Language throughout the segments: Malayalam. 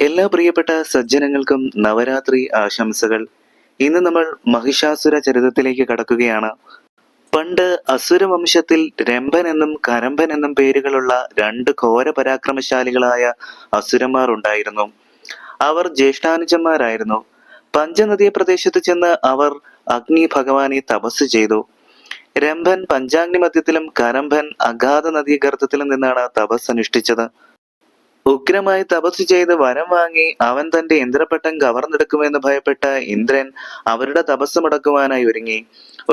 എല്ലാ പ്രിയപ്പെട്ട സജ്ജനങ്ങൾക്കും നവരാത്രി ആശംസകൾ. ഇന്ന് നമ്മൾ മഹിഷാസുര ചരിതത്തിലേക്ക് കടക്കുകയാണ്. പണ്ട് അസുരവംശത്തിൽ രംഭൻ എന്നും കരംഭൻ എന്നും പേരുകളുള്ള രണ്ട് ഘോര പരാക്രമശാലികളായ അസുരന്മാർ ഉണ്ടായിരുന്നു. അവർ ജ്യേഷ്ഠാനുജന്മാരായിരുന്നു. പഞ്ചനദീ പ്രദേശത്ത് ചെന്ന് അവർ അഗ്നി ഭഗവാനെ തപസ് ചെയ്തു. രംഭൻ പഞ്ചാഗ്നി മധ്യത്തിലും കരംഭൻ അഗാധ നദീഗർത്തത്തിലും നിന്നാണ് തപസ് അനുഷ്ഠിച്ചത്. ഉഗ്രമായി തപസ് ചെയ്ത് വരം വാങ്ങി അവൻ തന്റെ ഇന്ദ്രപട്ടം കവർന്നെടുക്കുമെന്ന് ഭയപ്പെട്ട ഇന്ദ്രൻ അവരുടെ തപസ് മുടക്കുവാനായി ഒരുങ്ങി.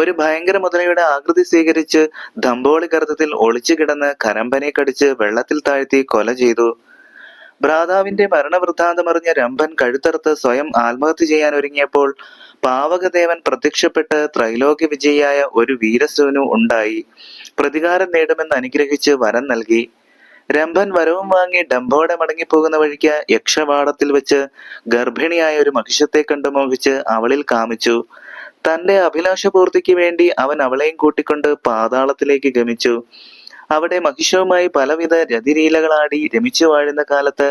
ഒരു ഭയങ്കര മുതലയുടെ ആകൃതി സ്വീകരിച്ച് ദമ്പോളി ഗർത്തത്തിൽ ഒളിച്ചു കിടന്ന് കരമ്പനെ കടിച്ച് വെള്ളത്തിൽ താഴ്ത്തി കൊല ചെയ്തു. ഭ്രാതാവിന്റെ മരണവൃത്താന്തമറിഞ്ഞ രംഭൻ കഴുത്തറുത്ത് സ്വയം ആത്മഹത്യ ചെയ്യാൻ ഒരുങ്ങിയപ്പോൾ പാവകദേവൻ പ്രത്യക്ഷപ്പെട്ട് ത്രൈലോക്യ വിജയിയായ ഒരു വീരസൂനു ഉണ്ടായി പ്രതികാരം നേടുമെന്ന് അനുഗ്രഹിച്ച് വരം നൽകി. രംഭൻ വരവും വാങ്ങി ഡംഭോടെ മടങ്ങിപ്പോകുന്ന വഴിക്ക് യക്ഷവാടത്തിൽ വെച്ച് ഗർഭിണിയായ ഒരു മഹിഷത്തെ കണ്ടു മോഹിച്ച് അവളിൽ കാമിച്ചു. തന്റെ അഭിലാഷപൂർത്തിക്ക് വേണ്ടി അവൻ അവളെയും കൂട്ടിക്കൊണ്ട് പാതാളത്തിലേക്ക് ഗമിച്ചു. അവിടെ മഹിഷവുമായി പലവിധ രതിലീലകളാടി രമിച്ചു വാഴുന്ന കാലത്ത്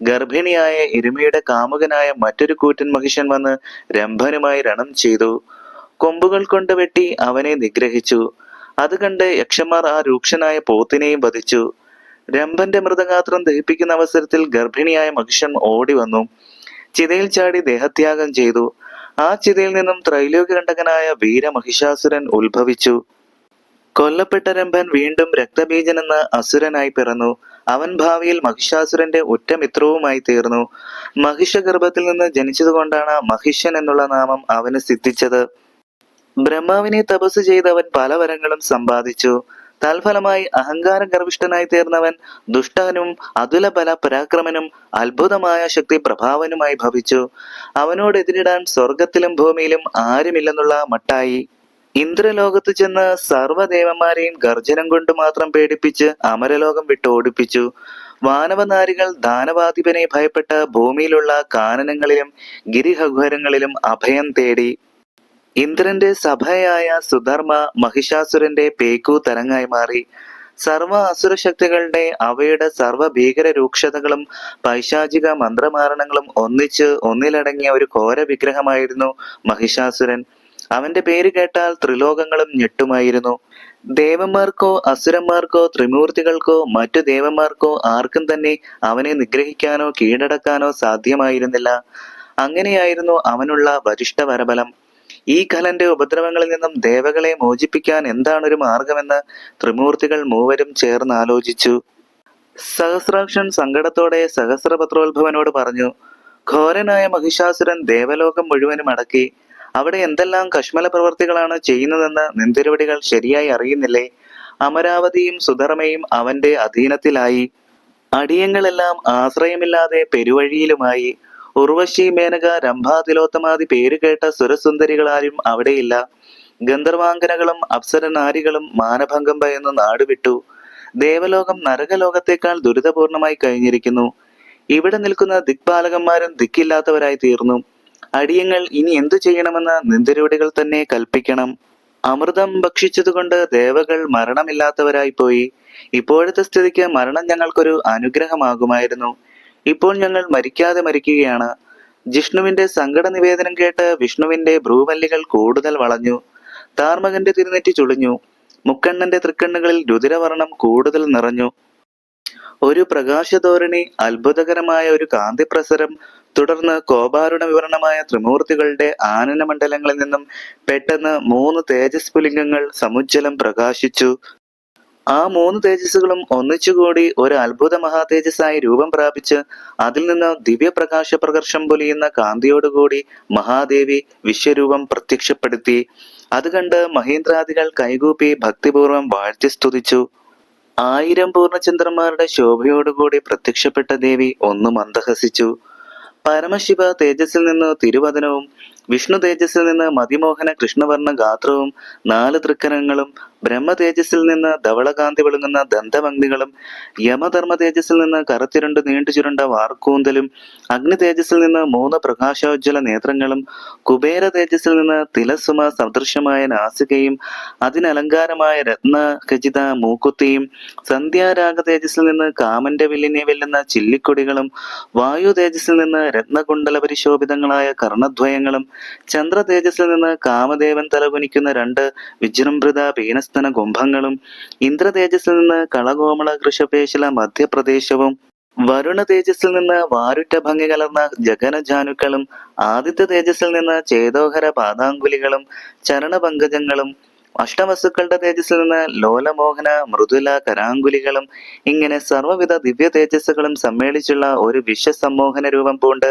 ഗർഭിണിയായ എരുമയുടെ കാമുകനായ മറ്റൊരു കൂറ്റൻ മഹിഷൻ വന്ന് രംഭനുമായി രണം ചെയ്തു. കൊമ്പുകൾ കൊണ്ട് വെട്ടി അവനെ നിഗ്രഹിച്ചു. അത് കണ്ട് യക്ഷന്മാർ ആ രൂക്ഷനായ പോത്തിനെയും വധിച്ചു. രംഭന്റെ മൃതഗാത്രം ദഹിപ്പിക്കുന്ന അവസരത്തിൽ ഗർഭിണിയായ മഹിഷൻ ഓടി വന്നു ചിതയിൽ ചാടി ദേഹത്യാഗം ചെയ്തു. ആ ചിതയിൽ നിന്നും ത്രൈലോക്യകണ്ഠകനായ വീരമഹിഷാസുരൻ ഉത്ഭവിച്ചു. കൊല്ലപ്പെട്ട രംഭൻ വീണ്ടും രക്തബീജൻ എന്ന അസുരനായി പിറന്നു. അവൻ ഭാവിയിൽ മഹിഷാസുരന്റെ ഉറ്റ മിത്രവുമായി തീർന്നു. മഹിഷഗർഭത്തിൽ നിന്ന് ജനിച്ചതുകൊണ്ടാണ് മഹിഷൻ എന്നുള്ള നാമം അവന് സിദ്ധിച്ചത്. ബ്രഹ്മാവിനെ തപസ് ചെയ്ത് അവൻ പല വരങ്ങളും സമ്പാദിച്ചു. തൽഫലമായി അഹങ്കാര ഗർഭിഷ്ഠനായി തീർന്നവൻ ദുഷ്ടനും അതുലബല പരാക്രമനും അത്ഭുതമായ ശക്തി പ്രഭാവനുമായി ഭവിച്ചു. അവനോട് എതിരിടാൻ സ്വർഗത്തിലും ഭൂമിയിലും ആരുമില്ലെന്നുള്ള മട്ടായി. ഇന്ദ്രലോകത്ത് ചെന്ന് സർവ്വദേവന്മാരെയും ഗർജനം കൊണ്ട് മാത്രം പേടിപ്പിച്ച് അമരലോകം വിട്ട് ഓടിപ്പിച്ചു. വാനവനാരികൾ ദാനവാധിപനെ ഭയപ്പെട്ട ഭൂമിയിലുള്ള കാനനങ്ങളിലും ഗിരിഹഘരങ്ങളിലും അഭയം തേടി. ഇന്ദ്രന്റെ സഭയായ സുധർമ്മ മഹിഷാസുരന്റെ പേക്കു തരങ്ങായി മാറി. സർവ അസുരശക്തികളുടെ അവയുടെ സർവ ഭീകര രൂക്ഷതകളും പൈശാചിക മന്ത്രമാരണങ്ങളും ഒന്നിച്ച് ഒന്നിലടങ്ങിയ ഒരു ഘോര വിഗ്രഹമായിരുന്നു മഹിഷാസുരൻ. അവന്റെ പേര് കേട്ടാൽ ത്രിലോകങ്ങളും ഞെട്ടുമായിരുന്നു. ദേവന്മാർക്കോ അസുരന്മാർക്കോ ത്രിമൂർത്തികൾക്കോ മറ്റു ദേവന്മാർക്കോ ആർക്കും തന്നെ അവനെ നിഗ്രഹിക്കാനോ കീഴടക്കാനോ സാധ്യമായിരുന്നില്ല. അങ്ങനെയായിരുന്നു അവനുള്ള വരിഷ്ഠ വരബലം. ഈ കലന്റെ ഉപദ്രവങ്ങളിൽ നിന്നും ദേവകളെ മോചിപ്പിക്കാൻ എന്താണൊരു മാർഗമെന്ന് ത്രിമൂർത്തികൾ മൂവരും ചേർന്ന് ആലോചിച്ചു. സഹസ്രാക്ഷൻ സങ്കടത്തോടെ സഹസ്രപത്രോത്ഭവനോട് പറഞ്ഞു. ഘോരനായ മഹിഷാസുരൻ ദേവലോകം മുഴുവനും അടക്കി. അവിടെ എന്തെല്ലാം കശ്മല പ്രവർത്തികളാണ് ചെയ്യുന്നതെന്ന് നിന്തിരുവടികൾ ശരിയായി അറിയുന്നില്ലേ? അമരാവതിയും സുധർമ്മയും അവന്റെ അധീനത്തിലായി. അടിയങ്ങളെല്ലാം ആശ്രയമില്ലാതെ പെരുവഴിയിലുമായി. ഉർവശി, മേനക, രംഭ, തിലോത്തമാതി പേരുകേട്ട സുരസുന്ദരികളാരും അവിടെയില്ല. ഗന്ധർവാംഗനകളും അപ്സരനാരികളും മാനഭംഗം ഭയന്ന് നാടുവിട്ടു. ദേവലോകം നരകലോകത്തേക്കാൾ ദുരിതപൂർണമായി കഴിഞ്ഞിരിക്കുന്നു. ഇവിടെ നിൽക്കുന്ന ദിക്പാലകന്മാരും ദിക്കില്ലാത്തവരായി തീർന്നു. അടിയങ്ങൾ ഇനി എന്തു ചെയ്യണമെന്ന് നിന്തിരുവടികൾ തന്നെ കൽപ്പിക്കണം. അമൃതം ഭക്ഷിച്ചതുകൊണ്ട് ദേവകൾ മരണമില്ലാത്തവരായി പോയി. ഇപ്പോഴത്തെ സ്ഥിതിക്ക് മരണം ഞങ്ങൾക്കൊരു അനുഗ്രഹമാകുമായിരുന്നു. ഇപ്പോൾ ഞങ്ങൾ മരിക്കാതെ മരിക്കുകയാണ്. ജിഷ്ണുവിന്റെ സങ്കട നിവേദനം കേട്ട് വിഷ്ണുവിന്റെ ഭ്രൂവല്ലികൾ കൂടുതൽ വളഞ്ഞു. താർമകന്റെ തിരുനെറ്റി ചുളിഞ്ഞു. മുക്കണ്ണന്റെ തൃക്കണ്ണുകളിൽ രുതിരവർണം കൂടുതൽ നിറഞ്ഞു. ഒരു പ്രകാശധോരണി, അത്ഭുതകരമായ ഒരു കാന്തിപ്രസരം, തുടർന്ന് കോപാരുണ വിവരണമായ ത്രിമൂർത്തികളുടെ ആനന മണ്ഡലങ്ങളിൽ നിന്നും പെട്ടെന്ന് 3 തേജസ് പുലിംഗങ്ങൾ സമുജ്ജലം പ്രകാശിച്ചു. ആ 3 തേജസ്സുകളും ഒന്നിച്ചുകൂടി ഒരു അത്ഭുത മഹാതേജസ്സായി രൂപം പ്രാപിച്ച് അതിൽ നിന്ന് ദിവ്യപ്രകാശ പ്രകർഷം പൊലിയുന്ന കാന്തിയോടുകൂടി മഹാദേവി വിശ്വരൂപം പ്രത്യക്ഷപ്പെടുത്തി. അത് കണ്ട് മഹേന്ദ്രാദികൾ കൈകൂപ്പി ഭക്തിപൂർവം വാഴ്ത്തി സ്തുതിച്ചു. 1000 പൂർണ്ണചന്ദ്രന്മാരുടെ ശോഭയോടുകൂടി പ്രത്യക്ഷപ്പെട്ട ദേവി ഒന്ന് മന്ദഹസിച്ചു. പരമശിവ തേജസ്സിൽ നിന്ന് തിരുവദനവും വിഷ്ണു തേജസ്സിൽ നിന്ന് മതിമോഹന കൃഷ്ണവർണ്ണ ഗാത്രവും 4 തൃക്കരങ്ങളും ബ്രഹ്മ തേജസ്സിൽ നിന്ന് ധവളകാന്തി വിളങ്ങുന്ന ദന്തഭംഗികളും, യമധർമ്മ തേജസ്സിൽ നിന്ന് കറുത്തിരുണ്ട് നീണ്ടു ചുരുണ്ട വാർക്കൂന്തലും, അഗ്നി തേജസ്സിൽ നിന്ന് 3 പ്രകാശോജ്വല നേത്രങ്ങളും, കുബേര തേജസ്സിൽ നിന്ന് തിലസുമ സദൃശമായ നാസികയും അതിനലങ്കാരമായ രത്നഖചിത മൂക്കുത്തിയും, സന്ധ്യാരാഗ തേജസ്സിൽ നിന്ന് കാമന്റെ വില്ലിനെ വെല്ലുന്ന ചില്ലിക്കൊടികളും, വായു തേജസ്സിൽ നിന്ന് രത്നകുണ്ടല പരിശോഭിതങ്ങളായ കർണദ്വയങ്ങളും, ചന്ദ്ര തേജസ്സിൽ നിന്ന് കാമദേവൻ തലകുനിക്കുന്ന 2 വിജൃംഭൃത പീനസ്തന കുംഭങ്ങളും, ഇന്ദ്ര തേജസ്സിൽ നിന്ന് കളകോമള കൃഷപേശല മധ്യപ്രദേശവും, വരുണ തേജസ്സിൽ നിന്ന് വാരുറ്റ ഭംഗി കലർന്ന ജഗനജാനുക്കളും, ആദിത്യ തേജസ്സിൽ നിന്ന് ചേതോഹര പാദാങ്കുലികളും ചരണപങ്കജങ്ങളും, അഷ്ടവസ്തുക്കളുടെ തേജസ്സിൽ നിന്ന് ലോലമോഹന മൃദുല കരാങ്കുലികളും, ഇങ്ങനെ സർവ്വവിധ ദിവ്യ തേജസ്സുകളും സമ്മേളിച്ചുള്ള ഒരു വിശ്വസമ്മോഹന രൂപം പൂണ്ട്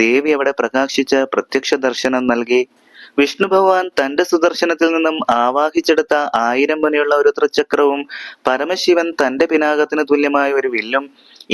ദേവി അവിടെ പ്രകാശിച്ച് പ്രത്യക്ഷ ദർശനം നൽകി. വിഷ്ണു ഭഗവാൻ തന്റെ സുദർശനത്തിൽ നിന്നും ആവാഹിച്ചെടുത്ത 1000 മുനയുള്ള ഒരു തൃച്ചക്രവും, പരമശിവൻ തന്റെ പിനാകത്തിന് തുല്യമായ ഒരു വില്ലും,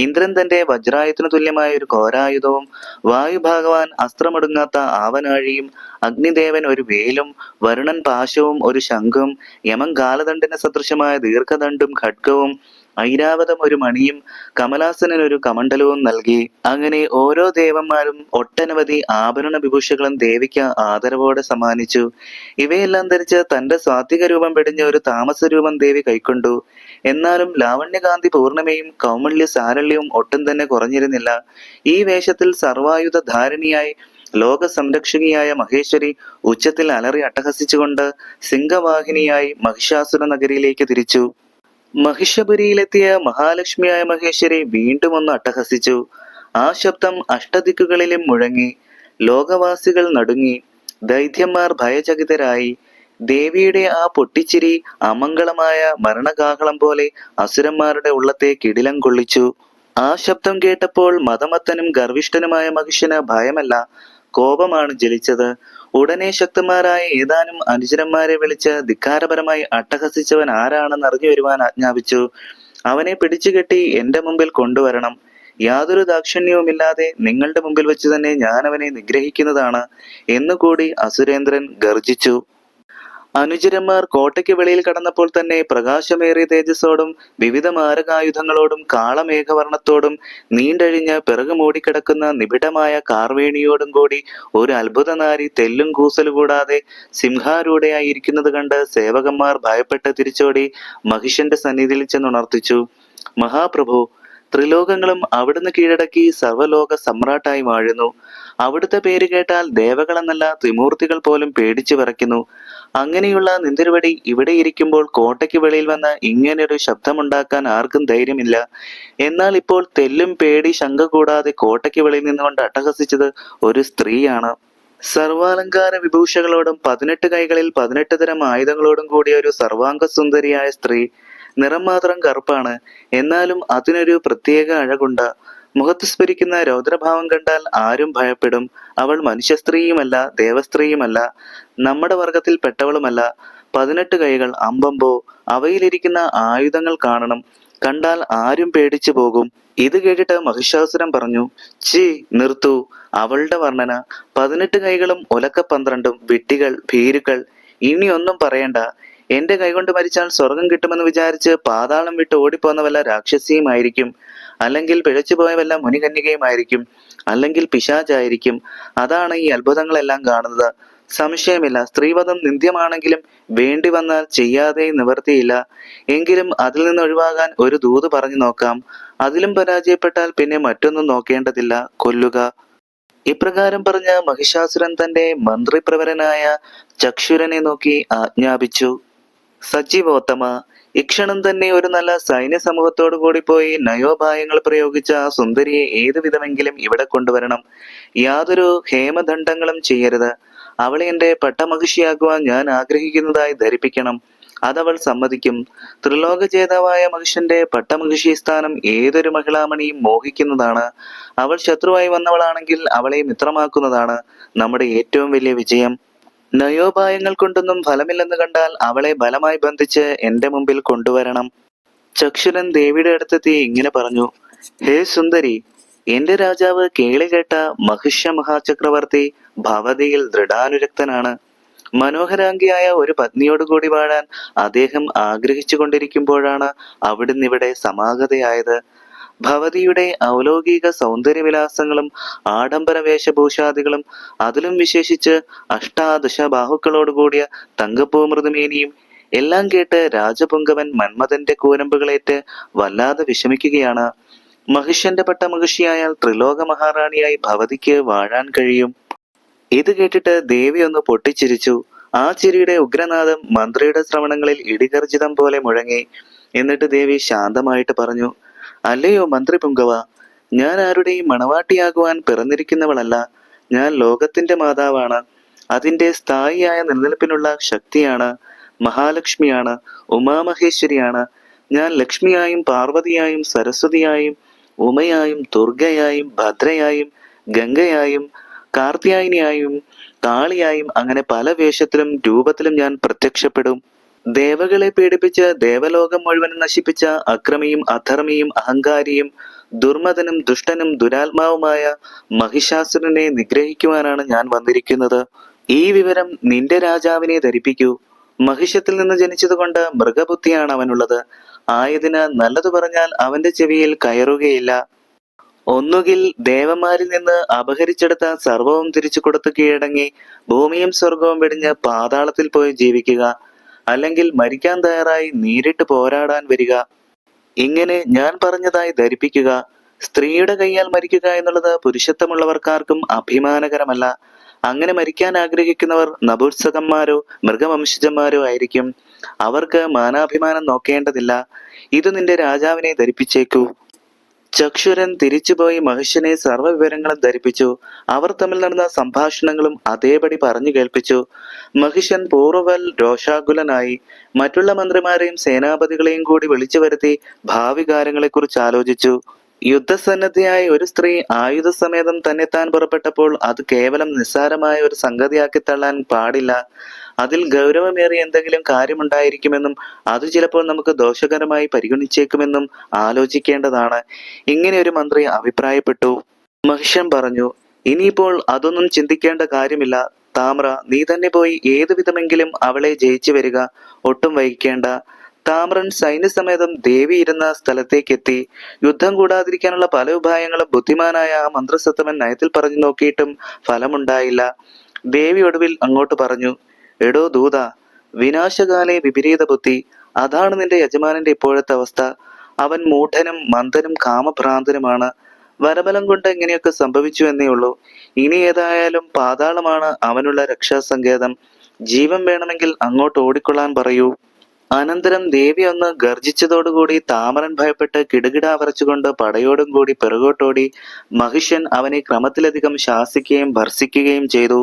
ഇന്ദ്രൻ തന്റെ വജ്രായുധത്തിന് തുല്യമായ ഒരു ഘോരായുധവും, വായുഭഗവാൻ അസ്ത്രമൊടുങ്ങാത്ത ആവനാഴിയും, അഗ്നിദേവൻ ഒരു വേലും, വരുണൻ പാശവും ഒരു ശംഖും, യമൻ കാലദണ്ഡിന് സദൃശമായ ദീർഘദണ്ഡും ഖഡ്ഗവും, ഐരാവതം ഒരു മണിയും, കമലാസനൻ ഒരു കമണ്ഡലവും നൽകി. അങ്ങനെ ഓരോ ദേവന്മാരും ഒട്ടനവധി ആഭരണ വിഭൂഷകളും ദേവിക്ക് ആദരവോടെ സമ്മാനിച്ചു. ഇവയെല്ലാം ധരിച്ച് തന്റെ സാത്വിക രൂപം വെടിഞ്ഞ ഒരു താമസ രൂപം ദേവി കൈക്കൊണ്ടു. എന്നാലും ലാവണ്യകാന്തി പൂർണിമയും കൗമല്യ സാരല്യവും ഒട്ടും തന്നെ കുറഞ്ഞിരുന്നില്ല. ഈ വേഷത്തിൽ സർവായുധ ധാരിണിയായി ലോക സംരക്ഷകിയായ മഹേശ്വരി ഉച്ചത്തിൽ അലറി അട്ടഹസിച്ചുകൊണ്ട് സിംഹവാഹിനിയായി മഹിഷാസുര നഗരിയിലേക്ക് തിരിച്ചു. മഹിഷപുരിയിലെത്തിയ മഹാലക്ഷ്മിയായ മഹേശ്വരി വീണ്ടും ഒന്ന് അട്ടഹസിച്ചു. ആ ശബ്ദം അഷ്ടദിക്കുകളിലും മുഴങ്ങി. ലോകവാസികൾ നടുങ്ങി. ദൈത്യന്മാർ ഭയചകിതരായി. ദേവിയുടെ ആ പൊട്ടിച്ചിരി അമംഗളമായ മരണകാഹളം പോലെ അസുരന്മാരുടെ ഉള്ളത്തെ കിടിലം കൊള്ളിച്ചു. ആ ശബ്ദം കേട്ടപ്പോൾ മതമത്തനും ഗർവിഷ്ഠനുമായ മഹിഷന് ഭയമല്ല, കോപമാണ് ജ്വലിച്ചത്. ഉടനെ ശക്തന്മാരായ ഏതാനും അനുചരന്മാരെ വിളിച്ച് ധിക്കാരപരമായി അട്ടഹസിച്ചവൻ ആരാണെന്ന് അറിഞ്ഞു വരുവാൻ ആജ്ഞാപിച്ചു. അവനെ പിടിച്ചുകെട്ടി എന്റെ മുമ്പിൽ കൊണ്ടുവരണം. യാതൊരു ദാക്ഷിണ്യവുമില്ലാതെ നിങ്ങളുടെ മുമ്പിൽ വെച്ച് തന്നെ ഞാൻ അവനെ നിഗ്രഹിക്കുന്നതാണ് എന്നുകൂടി അസുരേന്ദ്രൻ ഗർജിച്ചു. അനുചരന്മാർ കോട്ടയ്ക്ക് വെളിയിൽ കടന്നപ്പോൾ തന്നെ പ്രകാശമേറിയ തേജസ്സോടും വിവിധ മാരകായുധങ്ങളോടും കാളമേഘവർണ്ണത്തോടും നീണ്ടഴിഞ്ഞ് പിറകു മൂടിക്കിടക്കുന്ന നിബിഡമായ കാർവേണിയോടും കൂടി ഒരു അത്ഭുത നാരി തെല്ലും കൂസലു കൂടാതെ സിംഹാരൂഢയായിരിക്കുന്നത് കണ്ട് സേവകന്മാർ ഭയപ്പെട്ട് തിരിച്ചോടി മഹിഷന്റെ സന്നിധിയിൽ ചെന്നുണർത്തിച്ചു. മഹാപ്രഭു, ത്രിലോകങ്ങളും അവിടുന്ന് കീഴടക്കി സർവ്വലോക സമ്രാട്ടായി വാഴുന്നു. അവിടുത്തെ പേര് കേട്ടാൽ ദേവകളെന്നല്ല ത്രിമൂർത്തികൾ പോലും പേടിച്ചു വിറയ്ക്കുന്നു. അങ്ങനെയുള്ള നിന്തിരുവടി ഇവിടെ ഇരിക്കുമ്പോൾ കോട്ടയ്ക്ക് വെളിയിൽ വന്ന് ഇങ്ങനൊരു ശബ്ദമുണ്ടാക്കാൻ ആർക്കും ധൈര്യമില്ല. എന്നാൽ ഇപ്പോൾ തെല്ലും പേടി ശങ്ക കൂടാതെ കോട്ടയ്ക്ക് വെളിയിൽ നിന്നുകൊണ്ട് അട്ടഹസിച്ചത് ഒരു സ്ത്രീയാണ്. സർവാലങ്കാര വിഭൂഷകളോടും 18 കൈകളിൽ 18 തരം ആയുധങ്ങളോടും കൂടിയ ഒരു സർവാംഗ സുന്ദരിയായ സ്ത്രീ. നിറം മാത്രം കറുപ്പാണ്, എന്നാലും അതിനൊരു പ്രത്യേക അഴകുണ്ട്. മുഖത്ത് സ്ഫുരിക്കുന്ന രൗദ്രഭാവം കണ്ടാൽ ആരും ഭയപ്പെടും. അവൾ മനുഷ്യ സ്ത്രീയുമല്ല, ദേവസ്ത്രീയുമല്ല, നമ്മുടെ വർഗത്തിൽ പെട്ടവളുമല്ല. 18 കൈകൾ, അമ്പമ്പോ, അവയിലിരിക്കുന്ന ആയുധങ്ങൾ കാണണം. കണ്ടാൽ ആരും പേടിച്ചു പോകും. ഇത് കേട്ടിട്ട് മഹിഷാസുരൻ പറഞ്ഞു, ചീ, നിർത്തൂ. അവളുടെ വർണ്ണന 18 കൈകളും ഒലക്ക 12ഉം വിഡ്ഢികൾ, ഭീരുക്കൾ. ഇനിയൊന്നും പറയണ്ട. എന്റെ കൈകൊണ്ട് മരിച്ചാൽ സ്വർഗം കിട്ടുമെന്ന് വിചാരിച്ച് പാതാളം വിട്ട് ഓടിപ്പോന്ന വല്ല രാക്ഷസിയുമായിരിക്കും, അല്ലെങ്കിൽ പിഴച്ചുപോയ വല്ല മുനികന്യകയുമായിരിക്കും, അല്ലെങ്കിൽ പിശാചായിരിക്കും. അതാണ് ഈ അത്ഭുതങ്ങളെല്ലാം കാണുന്നത്. സംശയമില്ല, സ്ത്രീവധം നിന്ദ്യമാണെങ്കിലും വേണ്ടി വന്നാൽ ചെയ്യാതെ നിവർത്തിയില്ല. എങ്കിലും അതിൽ നിന്ന് ഒഴിവാകാൻ ഒരു ദൂത് പറഞ്ഞു നോക്കാം. അതിലും പരാജയപ്പെട്ടാൽ പിന്നെ മറ്റൊന്നും നോക്കേണ്ടതില്ല, കൊല്ലുക. ഇപ്രകാരം പറഞ്ഞ മഹിഷാസുരൻ തന്റെ മന്ത്രിപ്രവരനായ ചക്ഷുരനെ നോക്കി ആജ്ഞാപിച്ചു. സജീവോത്തമ, ഇക്ഷണം തന്നെ ഒരു നല്ല സൈന്യ സമൂഹത്തോടു കൂടി പോയി നയോപായങ്ങൾ പ്രയോഗിച്ച ആ സുന്ദരിയെ ഏതു വിധമെങ്കിലും ഇവിടെ കൊണ്ടുവരണം. യാതൊരു ഹേമദണ്ഡങ്ങളും ചെയ്യരുത്. അവളെ എന്റെ പട്ടമഹിഷിയാക്കുവാൻ ഞാൻ ആഗ്രഹിക്കുന്നതായി ധരിപ്പിക്കണം. അതവൾ സമ്മതിക്കും. ത്രിലോക ജേതാവായ മഹിഷന്റെ പട്ടമഹിഷി സ്ഥാനം ഏതൊരു മഹിളാമണിയും മോഹിക്കുന്നതാണ്. അവൾ ശത്രുവായി വന്നവളാണെങ്കിൽ അവളെ മിത്രമാക്കുന്നതാണ് നമ്മുടെ ഏറ്റവും വലിയ വിജയം. നയോപായങ്ങൾ കൊണ്ടൊന്നും ഫലമില്ലെന്ന് കണ്ടാൽ അവളെ ബലമായി ബന്ധിച്ച് എന്റെ മുമ്പിൽ കൊണ്ടുവരണം. ചക്ഷുരൻ ദേവിയുടെ അടുത്തെത്തി ഇങ്ങനെ പറഞ്ഞു, ഹേ സുന്ദരി, എന്റെ രാജാവ് കേളി കേട്ട മഹിഷ്യ മഹാചക്രവർത്തി ഭവതിയിൽ ദൃഢാനുരക്തനാണ്. മനോഹരാംഗിയായ ഒരു പത്നിയോടുകൂടി വാഴാൻ അദ്ദേഹം ആഗ്രഹിച്ചു കൊണ്ടിരിക്കുമ്പോഴാണ് അവിടുന്ന് ഇവിടെ സമാഗതയായത്. ഭവതിയുടെ ഔലൗകിക സൗന്ദര്യവിലാസങ്ങളും ആഡംബര വേഷഭൂഷാദികളും, അതിലും വിശേഷിച്ച് അഷ്ടാദശ ബാഹുക്കളോടുകൂടിയ തങ്കപ്പൂ മൃദുമേനിയും എല്ലാം കേട്ട് രാജപുങ്കവൻ മന്മഥന്റെ കൂരമ്പുകളേറ്റ് വല്ലാതെ വിഷമിക്കുകയാണ്. മഹിഷ്യന്റെ പട്ടമഹിഷിയായാൽ ത്രിലോക മഹാറാണിയായി ഭവതിക്ക് വാഴാൻ കഴിയും. ഇത് കേട്ടിട്ട് ദേവി ഒന്ന് പൊട്ടിച്ചിരിച്ചു. ആ ചിരിയുടെ ഉഗ്രനാദം മന്ത്രിയുടെ ശ്രവണങ്ങളിൽ ഇടിഗർജിതം പോലെ മുഴങ്ങി. എന്നിട്ട് ദേവി ശാന്തമായിട്ട് പറഞ്ഞു, അല്ലയോ മന്ത്രി പുങ്കവ, ഞാൻ ആരുടെയും മണവാട്ടിയാകുവാൻ പിറന്നിരിക്കുന്നവളല്ല. ഞാൻ ലോകത്തിന്റെ മാതാവാണ്. അതിന്റെ സ്ഥായിയായ നിലനിൽപ്പിനുള്ള ശക്തിയാണ്. മഹാലക്ഷ്മിയാണ്, ഉമാമഹേശ്വരിയാണ്. ഞാൻ ലക്ഷ്മിയായും പാർവതിയായും സരസ്വതിയായും ഉമയായും ദുർഗയായും ഭദ്രയായും ഗംഗയായും കാർത്യായനിയായും കാളിയായും അങ്ങനെ പല വേഷത്തിലും രൂപത്തിലും ഞാൻ പ്രത്യക്ഷപ്പെടും. ദേവകളെ പീഡിപ്പിച്ച് ദേവലോകം മുഴുവൻ നശിപ്പിച്ച അക്രമിയും അധർമ്മിയും അഹങ്കാരിയും ദുർമതനും ദുഷ്ടനും ദുരാത്മാവുമായ മഹിഷാസുരനെ നിഗ്രഹിക്കുവാനാണ് ഞാൻ വന്നിരിക്കുന്നത്. ഈ വിവരം നിന്റെ രാജാവിനെ ധരിപ്പിക്കൂ. മഹിഷത്തിൽ നിന്ന് ജനിച്ചതുകൊണ്ട് മൃഗബുദ്ധിയാണ് അവനുള്ളത്. ആയതിന് നല്ലതു പറഞ്ഞാൽ അവന്റെ ചെവിയിൽ കയറുകയില്ല. ഒന്നുകിൽ ദേവന്മാരിൽ നിന്ന് അപഹരിച്ചെടുത്ത സർവവും തിരിച്ചു കൊടുത്തു കീഴടങ്ങി ഭൂമിയും സ്വർഗവും വെടിഞ്ഞ് പാതാളത്തിൽ പോയി ജീവിക്കുക, അല്ലെങ്കിൽ മരിക്കാൻ തയ്യാറായി നേരിട്ട് പോരാടാൻ വരിക. ഇങ്ങനെ ഞാൻ പറഞ്ഞതായി ധരിപ്പിക്കുക. സ്ത്രീയുടെ കൈയാൽ മരിക്കുക എന്നുള്ളത് പുരുഷത്വമുള്ളവർക്കാർക്കും അഭിമാനകരമല്ല. അങ്ങനെ മരിക്കാൻ ആഗ്രഹിക്കുന്നവർ നപുംസകന്മാരോ മൃഗവംശജന്മാരോ ആയിരിക്കും. അവർക്ക് മാനാഭിമാനം നോക്കേണ്ടതില്ല. ഇത് നിന്റെ രാജാവിനെ ധരിപ്പിച്ചേക്കൂ. ചക്ഷുരൻ തിരിച്ചുപോയി മഹിഷ്യനെ സർവ്വ വിവരങ്ങളും ധരിപ്പിച്ചു. അവർ തമ്മിൽ നടന്ന സംഭാഷണങ്ങളും അതേപടി പറഞ്ഞു കേൾപ്പിച്ചു. മഹിഷ്യൻ പൂർവ്വവൽ രോഷാകുലനായി മറ്റുള്ള മന്ത്രിമാരെയും സേനാപതികളെയും കൂടി വിളിച്ചു വരുത്തി ഭാവി കാര്യങ്ങളെക്കുറിച്ച് ആലോചിച്ചു. യുദ്ധസന്നദ്ധയായ ഒരു സ്ത്രീ ആയുധസമേതം തന്നെത്താൻ പുറപ്പെട്ടപ്പോൾ അത് കേവലം നിസ്സാരമായ ഒരു സംഗതിയാക്കി തള്ളാൻ പാടില്ല. അതിൽ ഗൗരവമേറിയ എന്തെങ്കിലും കാര്യമുണ്ടായിരിക്കുമെന്നും അത് ചിലപ്പോൾ നമുക്ക് ദോഷകരമായി പരിഗണിച്ചേക്കുമെന്നും ആലോചിക്കേണ്ടതാണ്. ഇങ്ങനെ ഒരു മന്ത്രി അഭിപ്രായപ്പെട്ടു. മഹിഷൻ പറഞ്ഞു, ഇനിയിപ്പോൾ അതൊന്നും ചിന്തിക്കേണ്ട കാര്യമില്ല. താമ്ര, നീ തന്നെ പോയി ഏതു വിധമെങ്കിലും അവളെ ജയിച്ചു വരിക. ഒട്ടും വൈകിക്കേണ്ട. താമ്രൻ സൈന്യസമേതം ദേവി ഇരുന്ന സ്ഥലത്തേക്കെത്തി. യുദ്ധം കൂടാതിരിക്കാനുള്ള പല ഉപായങ്ങളും ബുദ്ധിമാനായ ആ മന്ത്രസത്തമൻ നയത്തിൽ പറഞ്ഞു നോക്കിയിട്ടും ഫലമുണ്ടായില്ല. ദേവി ഒടുവിൽ അങ്ങോട്ട് പറഞ്ഞു, എടോ ദൂത, വിനാശകാലെ വിപരീത ബുദ്ധി. അതാണ് നിന്റെ യജമാനന്റെ ഇപ്പോഴത്തെ അവസ്ഥ. അവൻ മൂഢനും മന്ദനും കാമഭ്രാന്തനുമാണ്. വരബലം കൊണ്ട് ഇങ്ങനെയൊക്കെ സംഭവിച്ചു എന്നേ ഉള്ളൂ. ഇനി ഏതായാലും പാതാളമാണ് അവനുള്ള രക്ഷാസങ്കേതം. ജീവൻ വേണമെങ്കിൽ അങ്ങോട്ട് ഓടിക്കൊള്ളാൻ പറയൂ. അനന്തരം ദേവി ഒന്ന് ഗർജിച്ചതോടുകൂടി താമരൻ ഭയപ്പെട്ട് കിടുകിട വരച്ചുകൊണ്ട് പടയോടും കൂടി പിറകോട്ടോടി. മഹിഷ്യൻ അവനെ ക്രമത്തിലധികം ശാസിക്കുകയും ഭർസിക്കുകയും ചെയ്തു.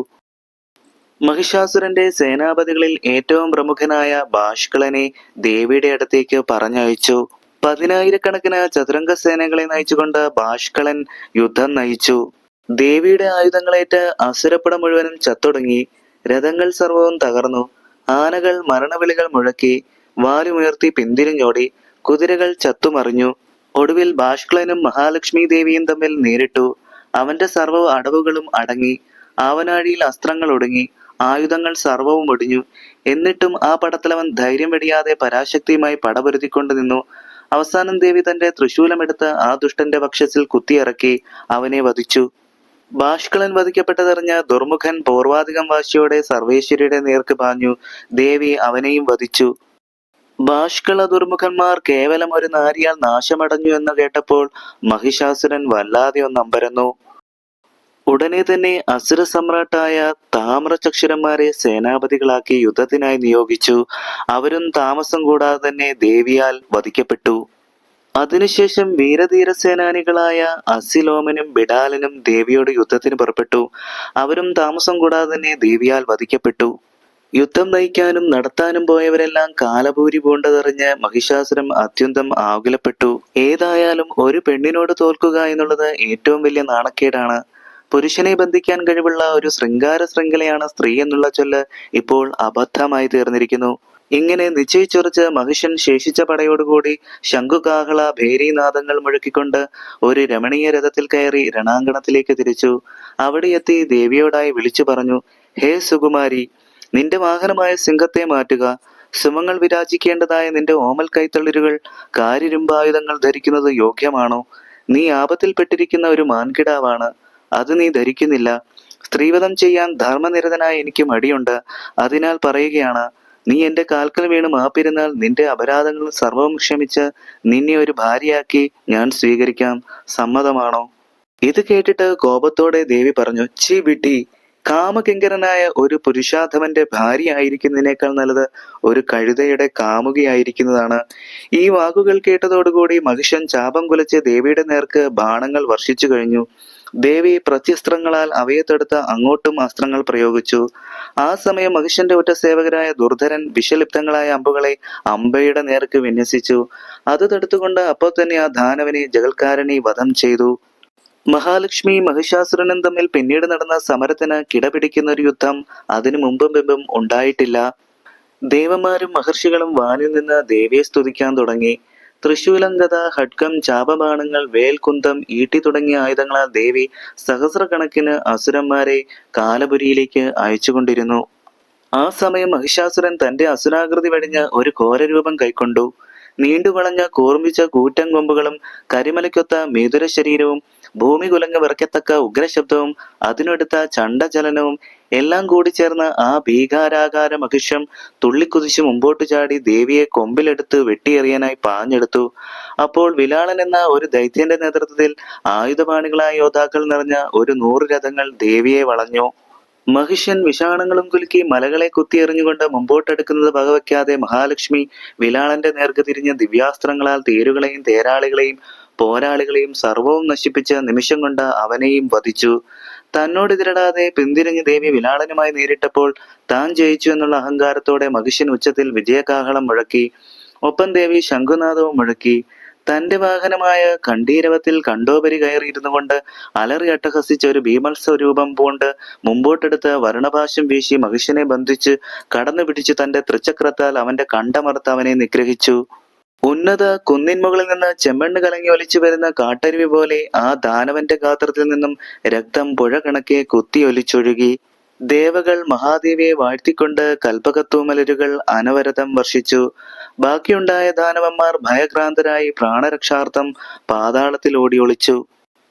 മഹിഷാസുരന്റെ സേനാപതികളിൽ ഏറ്റവും പ്രമുഖനായ ബാഷ്കളനെ ദേവിയുടെ അടുത്തേക്ക് പറഞ്ഞയച്ചു. 10,000-കണക്കിന് ചതുരംഗ സേനകളെ നയിച്ചുകൊണ്ട് ബാഷ്കളൻ യുദ്ധം നയിച്ചു. ദേവിയുടെ ആയുധങ്ങളേറ്റ് അസുരപ്പട മുഴുവനും ചത്തൊടുങ്ങി. രഥങ്ങൾ സർവവും തകർന്നു. ആനകൾ മരണവിളികൾ മുഴക്കി. വാലുമുയർത്തി പിന്തിരിഞ്ഞോടി. കുതിരകൾ ചത്തുമറിഞ്ഞു. ഒടുവിൽ ബാഷ്കളനും മഹാലക്ഷ്മി ദേവിയും തമ്മിൽ നേരിട്ടു. അവന്റെ സർവ്വ അടവുകളും അടങ്ങി. ആവനാഴിയിൽ അസ്ത്രങ്ങൾ ഒടുങ്ങി. ആയുധങ്ങൾ സർവവും ഒടിഞ്ഞു. എന്നിട്ടും ആ പടത്തലവൻ ധൈര്യം വെടിയാതെ പരാശക്തിയുമായി പടപൊരുതിക്കൊണ്ട് നിന്നു. അവസാനം ദേവി തന്റെ തൃശൂലമെടുത്ത് ആ ദുഷ്ടന്റെ വക്ഷത്തിൽ കുത്തിയിറക്കി അവനെ വധിച്ചു. ബാഷ്കളൻ വധിക്കപ്പെട്ടതറിഞ്ഞ ദുർമുഖൻ പൂർവാധികം വാശിയോടെ സർവേശ്വരിയുടെ നേർക്ക് പാഞ്ഞു. ദേവി അവനെയും വധിച്ചു. ബാഷ്കള ദുർമുഖന്മാർ കേവലം ഒരു നാരിയാൽ നാശമടഞ്ഞു എന്ന് കേട്ടപ്പോൾ മഹിഷാസുരൻ വല്ലാതെ ഒന്നമ്പരന്നു. ഉടനെ തന്നെ അസുര സമ്രാട്ടായ താമ്രചക്ഷുരന്മാരെ സേനാപതികളാക്കി യുദ്ധത്തിനായി നിയോഗിച്ചു. അവരും താമസം കൂടാതെ തന്നെ ദേവിയാൽ വധിക്കപ്പെട്ടു. അതിനുശേഷം വീരധീര സേനാനികളായ അസിലോമനും ബിഡാലനും ദേവിയോട് യുദ്ധത്തിന് പുറപ്പെട്ടു. അവരും താമസം കൂടാതെ തന്നെ ദേവിയാൽ വധിക്കപ്പെട്ടു. യുദ്ധം നയിക്കാനും നടത്താനും പോയവരെല്ലാം കാലഭൂരി പൂണ്ടതറിഞ്ഞ് മഹിഷാസുരം അത്യന്തം ആകുലപ്പെട്ടു. ഏതായാലും ഒരു പെണ്ണിനോട് തോൽക്കുക എന്നുള്ളത് ഏറ്റവും വലിയ നാണക്കേടാണ്. പുരുഷനെ ബന്ധിക്കാൻ കഴിവുള്ള ഒരു ശൃംഗാര ശൃംഖലയാണ് സ്ത്രീ എന്നുള്ള ചൊല്ല് ഇപ്പോൾ അബദ്ധമായി തീർന്നിരിക്കുന്നു. ഇങ്ങനെ നിശ്ചയിച്ചുറച്ച് മഹിഷൻ ശേഷിച്ച പടയോടുകൂടി ശംഖുകാഹള ഭേരീനാദങ്ങൾ മുഴക്കിക്കൊണ്ട് ഒരു രമണീയ രഥത്തിൽ കയറി രണാങ്കണത്തിലേക്ക് തിരിച്ചു. അവിടെ എത്തി ദേവിയോടായി വിളിച്ചു പറഞ്ഞു, ഹേ സുകുമാരി, നിന്റെ വാഹനമായ സിംഹത്തെ മാറ്റുക. സുമങ്ങൾ വിരാജിക്കേണ്ടതായ നിന്റെ ഓമൽ കൈത്തളിരുകൾ കാര്യരുമ്പായുധങ്ങൾ ധരിക്കുന്നത് യോഗ്യമാണോ? നീ ആപത്തിൽപ്പെട്ടിരിക്കുന്ന ഒരു മാൻകിടാവാണ്, അത് നീ ധരിക്കുന്നില്ല. സ്ത്രീവധം ചെയ്യാൻ ധർമ്മനിരതനായ എനിക്ക് മടിയുണ്ട്. അതിനാൽ പറയുകയാണ്, നീ എന്റെ കാൽക്കൽ വീണ് മാപ്പിരുന്നാൽ നിന്റെ അപരാധങ്ങൾ സർവ്വവും ക്ഷമിച്ച് നിന്നെ ഒരു ഭാര്യയാക്കി ഞാൻ സ്വീകരിക്കാം. സമ്മതമാണോ? ഇത് കേട്ടിട്ട് കോപത്തോടെ ദേവി പറഞ്ഞു, ചീ വിഡ്ഢി! കാമകിങ്കരനായ ഒരു പുരുഷാധമന്റെ ഭാര്യയായിരിക്കുന്നതിനേക്കാൾ നല്ലത് ഒരു കഴുതയുടെ കാമുകിയായിരിക്കുന്നതാണ്. ഈ വാക്കുകൾ കേട്ടതോടുകൂടി മഹിഷൻ ചാപം കുലച്ച് ദേവിയുടെ നേർക്ക് ബാണങ്ങൾ വർഷിച്ചു കഴിഞ്ഞു. ദേവി പ്രത്യസ്ത്രങ്ങളാൽ അവയെ തടുത്ത് അങ്ങോട്ടും അസ്ത്രങ്ങൾ പ്രയോഗിച്ചു. ആ സമയം മഹിഷന്റെ ഒറ്റ സേവകരായ ദുർധരൻ വിഷലിപ്തങ്ങളായ അമ്പുകളെ അമ്പയുടെ നേർക്ക് വിന്യസിച്ചു. അത് തടുത്തുകൊണ്ട് അപ്പോൾ തന്നെ ആ ദാനവനെ ജഗൽക്കാരണി വധം ചെയ്തു. മഹാലക്ഷ്മി മഹിഷാസുരനും തമ്മിൽ പിന്നീട് നടന്ന സമരത്തിന് കിടപിടിക്കുന്ന ഒരു യുദ്ധം അതിനു മുമ്പും പിമ്പും ഉണ്ടായിട്ടില്ല. ദേവന്മാരും മഹർഷികളും വാനിൽ നിന്ന് ദേവിയെ സ്തുതിക്കാൻ തുടങ്ങി. തൃശൂലം, ഗദ, ഖഡ്ഗം, ചാപബാണങ്ങൾ, വേൽ, കുന്തം, ഈട്ടി തുടങ്ങിയ ആയുധങ്ങളാൽ ദേവി സഹസ്രക്കണക്കിന് അസുരന്മാരെ കാലപുരിയിലേക്ക് അയച്ചുകൊണ്ടിരുന്നു. ആ സമയം മഹിഷാസുരൻ തന്റെ അസുരാകൃതി വെടിഞ്ഞ് ഒരു ഘോരരൂപം കൈക്കൊണ്ടു. നീണ്ടുവളഞ്ഞ കൂർമ്മിച്ച കൂറ്റൻ കൊമ്പുകളും കരിമലയ്ക്കൊത്ത മേതുര ശരീരവും ഭൂമി കുലങ്ങ് വിറയ്ക്കത്തക്ക ഉഗ്രശബ്ദവും അതിനടുത്ത ചണ്ഡചലനവും എല്ലാം കൂടി ചേർന്ന് ആ ഭീകാരാകാര മഹിഷം തുള്ളിക്കുതിച്ച് മുമ്പോട്ട് ചാടി ദേവിയെ കൊമ്പിലെടുത്ത് വെട്ടിയെറിയാനായി പാഞ്ഞെടുത്തു. അപ്പോൾ വിലാളൻ എന്ന ഒരു ദൈത്യന്റെ നേതൃത്വത്തിൽ ആയുധപാണികളായ യോദ്ധാക്കൾ നിറഞ്ഞ ഒരു 100 രഥങ്ങൾ ദേവിയെ വളഞ്ഞു. മഹിഷൻ വിഷാണങ്ങളും കുലുക്കി മലകളെ കുത്തിയെറിഞ്ഞുകൊണ്ട് മുമ്പോട്ടെടുക്കുന്നത് വകവയ്ക്കാതെ മഹാലക്ഷ്മി വിലാളന്റെ നേർക്ക് തിരിഞ്ഞ് ദിവ്യാസ്ത്രങ്ങളാൽ തേരുകളെയും തേരാളികളെയും പോരാളികളെയും സർവവും നശിപ്പിച്ച് നിമിഷം കൊണ്ട് അവനെയും വധിച്ചു. തന്നോടെതിരിടാതെ പിന്തിരിഞ്ഞ് ദേവി വിലാളനുമായി നേരിട്ടപ്പോൾ താൻ ജയിച്ചു എന്നുള്ള അഹങ്കാരത്തോടെ മഹിഷൻ ഉച്ചത്തിൽ വിജയകാഹളം മുഴക്കി. ഒപ്പം ദേവി ശംഖുനാദവും മുഴക്കി. തന്റെ വാഹനമായ കണ്ടീരവത്തിൽ കണ്ടോപരി കയറിയിരുന്നു കൊണ്ട് അലറി അട്ടഹസിച്ച ഒരു ഭീമത്സ്വരൂപം പൂണ്ട് മുമ്പോട്ടെടുത്ത് വർണ്ണപാശം വീശി മഹിഷനെ ബന്ധിച്ച് കടന്നു പിടിച്ചു തന്റെ തൃച്ചക്രത്താൽ അവന്റെ കണ്ടമർത്ത് അവനെ നിഗ്രഹിച്ചു. ഉന്നത കുന്നിൻ മുകളിൽ നിന്ന് ചെമ്മണ്ണ് കലങ്ങി ഒലിച്ചു വരുന്ന കാട്ടരുവി പോലെ ആ ദാനവന്റെ ഗാത്രത്തിൽ നിന്നും രക്തം പുഴ കണക്കെ കുത്തിയൊലിച്ചൊഴുകി. ദേവകൾ മഹാദേവിയെ വാഴ്ത്തിക്കൊണ്ട് കൽപ്പകത്തൂമലരുകൾ അനവരതം വർഷിച്ചു. ബാക്കിയുണ്ടായ ദാനവന്മാർ ഭയക്രാന്തരായി പ്രാണരക്ഷാർത്ഥം പാതാളത്തിൽ ഓടി ഒളിച്ചു.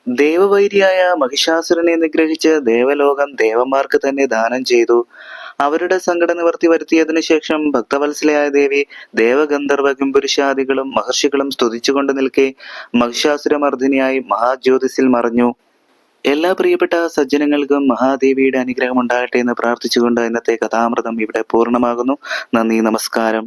ദേവവൈരിയായ മഹിഷാസുരനെ നിഗ്രഹിച്ച് ദേവലോകം ദേവന്മാർക്ക് തന്നെ ദാനം ചെയ്തു. അവരുടെ സങ്കട നിവർത്തി വരുത്തിയതിനു ശേഷം ഭക്തവത്സലയായ ദേവി ദേവഗന്ധർവ കിംപുരുഷാദികളും മഹർഷികളും സ്തുതിച്ചുകൊണ്ട് നിൽക്കെ മഹിഷാസുരമർദ്ദിനിയായി മഹാജ്യോതിസിൽ മറഞ്ഞു. എല്ലാ പ്രിയപ്പെട്ട സജ്ജനങ്ങൾക്കും മഹാദേവിയുടെ അനുഗ്രഹം ഉണ്ടാകട്ടെ എന്ന് പ്രാർത്ഥിച്ചുകൊണ്ട് ഇന്നത്തെ കഥാമൃതം ഇവിടെ പൂർണ്ണമാകുന്നു. നന്ദി, നമസ്കാരം.